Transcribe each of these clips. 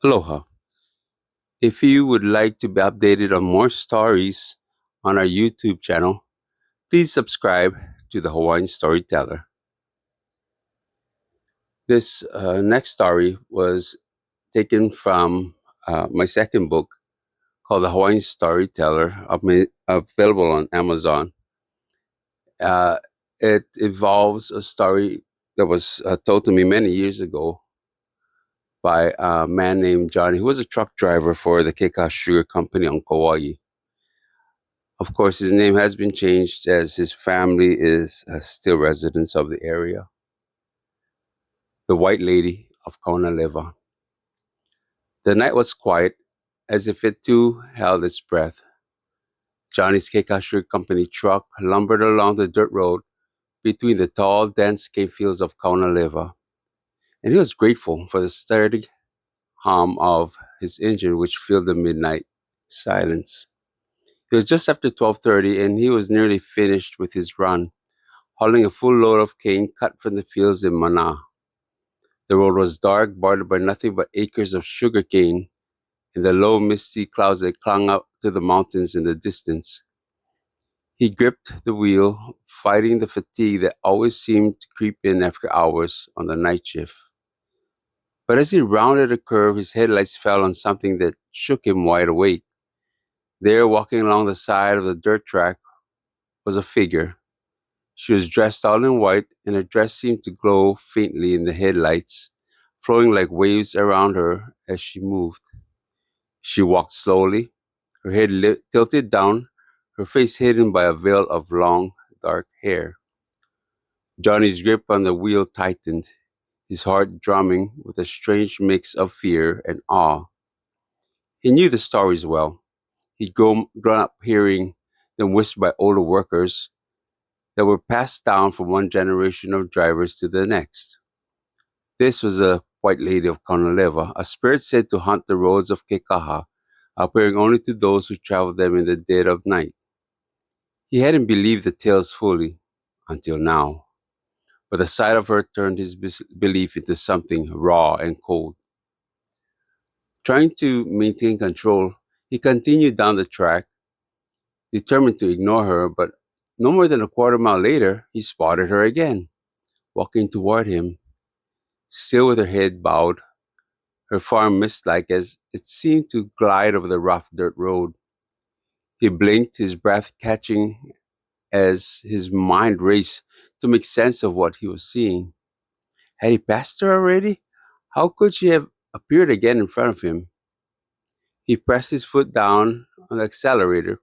Aloha. If you would like to be updated on more stories on our YouTube channel, please subscribe to the Hawaiian Storyteller. This next story was taken from my second book called The Hawaiian Storyteller, available on Amazon. Uh, it involves a story that was told to me many years ago by a man named Johnny, who was a truck driver for the Keika Sugar Company on Kauai. Of course, his name has been changed as his family is still residents of the area. The White Lady of kaunalewa. The night was quiet, as if it too held its breath. Johnny's Keikashur Company truck lumbered along the dirt road between the tall, dense cane fields of kaunalewa, and he was grateful for the steady hum of his engine which filled the midnight silence. It was just after 12:30, and he was nearly finished with his run, hauling a full load of cane cut from the fields in Mana. The road was dark, bordered by nothing but acres of sugar cane and the low, misty clouds that clung up to the mountains in the distance. He gripped the wheel, fighting the fatigue that always seemed to creep in after hours on the night shift. But as he rounded a curve, his headlights fell on something that shook him wide awake. There, walking along the side of the dirt track, was a figure. She was dressed all in white, and her dress seemed to glow faintly in the headlights, flowing like waves around her as she moved. She walked slowly, her head tilted down, her face hidden by a veil of long, dark hair. Johnny's grip on the wheel tightened, his heart drumming with a strange mix of fear and awe. He knew the stories well. He'd grown up hearing them whispered by older workers that were passed down from one generation of drivers to the next. This was a white lady of kaunalewa, a spirit said to haunt the roads of Kekaha, appearing only to those who traveled them in the dead of night. He hadn't believed the tales fully until now, but the sight of her turned his belief into something raw and cold. Trying to maintain control, he continued down the track, determined to ignore her, but no more than a quarter mile later, he spotted her again, walking toward him, still with her head bowed, her form mist-like as it seemed to glide over the rough dirt road. He blinked, his breath catching as his mind raced to make sense of what he was seeing. Had he passed her already? How could she have appeared again in front of him? He pressed his foot down on the accelerator,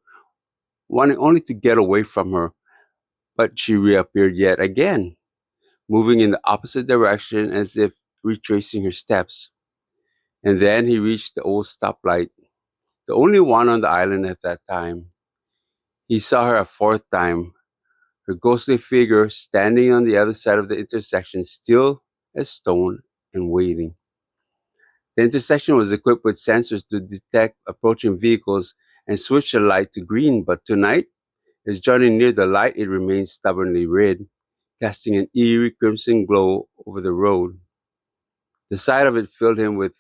wanting only to get away from her, but she reappeared yet again, moving in the opposite direction as if retracing her steps. And then he reached the old stoplight, the only one on the island at that time. He saw her a fourth time, her ghostly figure standing on the other side of the intersection, still as stone and waiting. The intersection was equipped with sensors to detect approaching vehicles and switch the light to green, but tonight, as Johnny neared the light, it remained stubbornly red, casting an eerie crimson glow over the road. The sight of it filled him with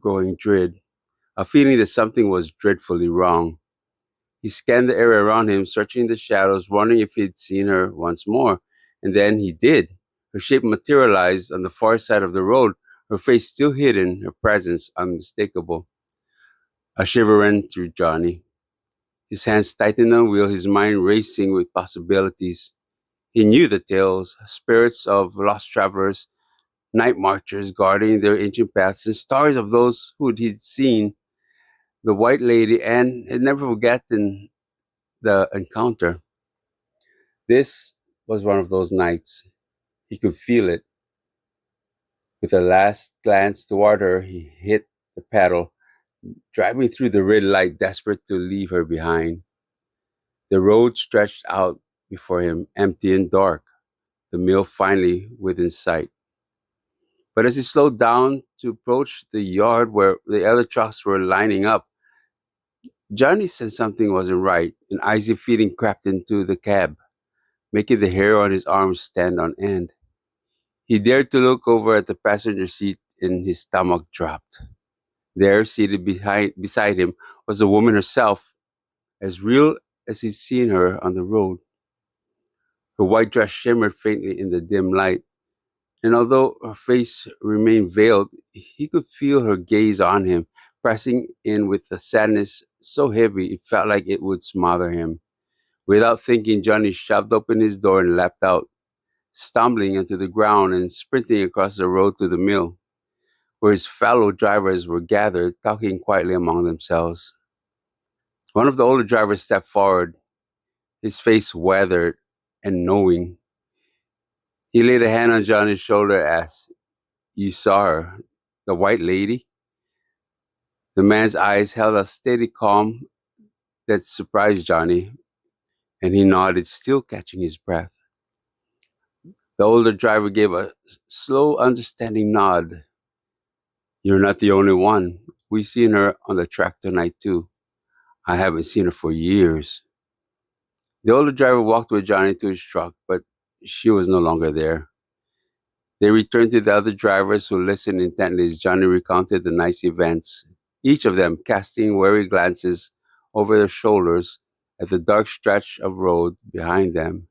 growing dread, a feeling that something was dreadfully wrong. He scanned the area around him, searching the shadows, wondering if he'd seen her once more. And then he did. Her shape materialized on the far side of the road, her face still hidden, her presence unmistakable. A shiver ran through Johnny. His hands tightened on the wheel, his mind racing with possibilities. He knew the tales, spirits of lost travelers, night marchers guarding their ancient paths, and stories of those who he'd seen, the White Lady, and had never forgotten the encounter. This was one of those nights. He could feel it. With a last glance toward her, he hit the pedal, driving through the red light, desperate to leave her behind. The road stretched out before him, empty and dark, the mill finally within sight. But as he slowed down to approach the yard where the other trucks were lining up, Johnny sensed something wasn't right. An icy feeling crept into the cab, making the hair on his arms stand on end. He dared to look over at the passenger seat and his stomach dropped. There, seated beside him, was the woman herself, as real as he'd seen her on the road. Her white dress shimmered faintly in the dim light, and although her face remained veiled, he could feel her gaze on him, pressing in with a sadness so heavy it felt like it would smother him. Without thinking, Johnny shoved open his door and leapt out, stumbling onto the ground and sprinting across the road to the mill, where his fellow drivers were gathered, talking quietly among themselves. One of the older drivers stepped forward, his face weathered and knowing. He laid a hand on Johnny's shoulder and asked, "You saw her, the white lady?" The man's eyes held a steady calm that surprised Johnny, and he nodded, still catching his breath. The older driver gave a slow, understanding nod. "You're not the only one. We've seen her on the track tonight, too. I haven't seen her for years." The older driver walked with Johnny to his truck, but she was no longer there. They returned to the other drivers who listened intently as Johnny recounted the night's events, each of them casting wary glances over their shoulders at the dark stretch of road behind them.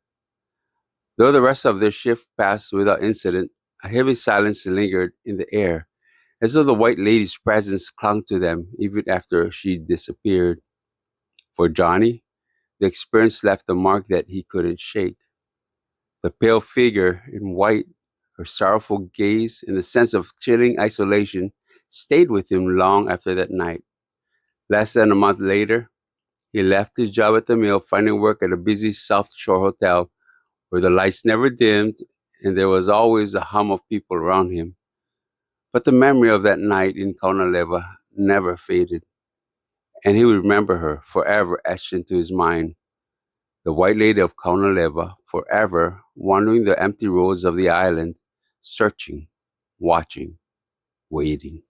Though the rest of their shift passed without incident, a heavy silence lingered in the air, as though the white lady's presence clung to them even after she disappeared. For Johnny, the experience left a mark that he couldn't shake. The pale figure in white, her sorrowful gaze, and the sense of chilling isolation stayed with him long after that night. Less than a month later, he left his job at the mill, finding work at a busy South Shore hotel where the lights never dimmed and there was always a hum of people around him. But the memory of that night in Kaunalewa never faded, and he would remember her forever etched into his mind. The White Lady of Kaunalewa, forever wandering the empty roads of the island, searching, watching, waiting.